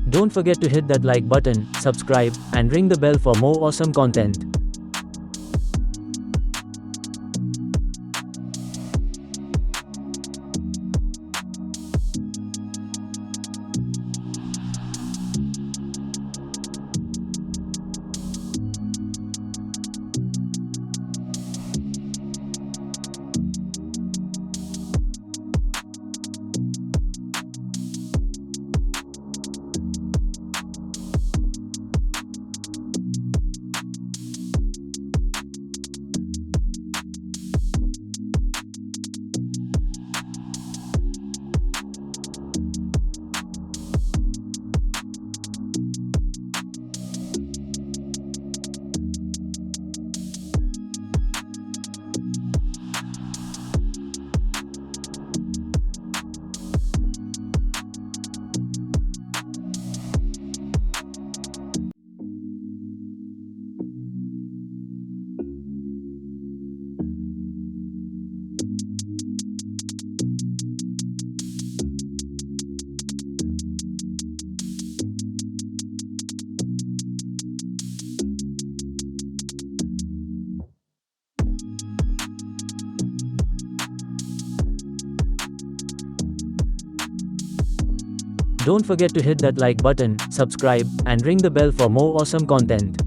Don't forget to hit that like button, subscribe, and ring the bell for more awesome content. Don't forget to hit that like button, subscribe, and ring the bell for more awesome content.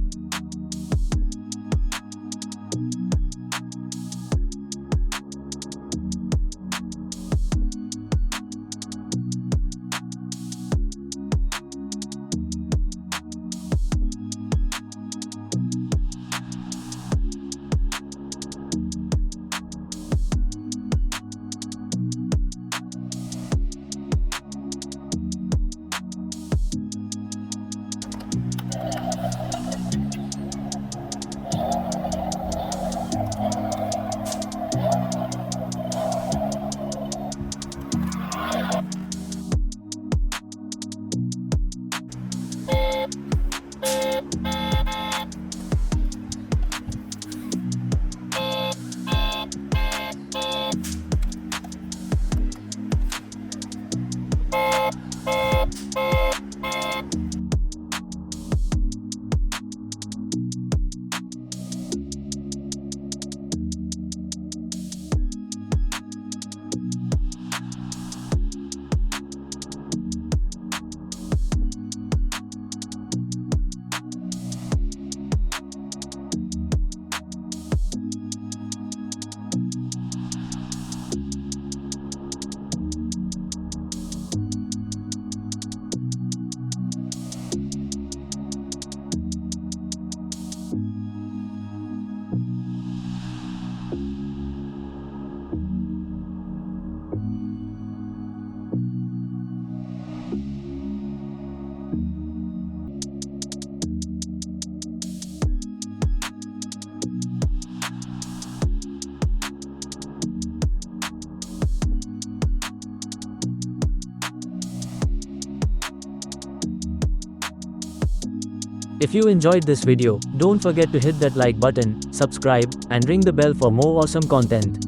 If you enjoyed this video, don't forget to hit that like button, subscribe, and ring the bell for more awesome content.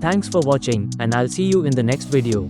Thanks for watching, and I'll see you in the next video.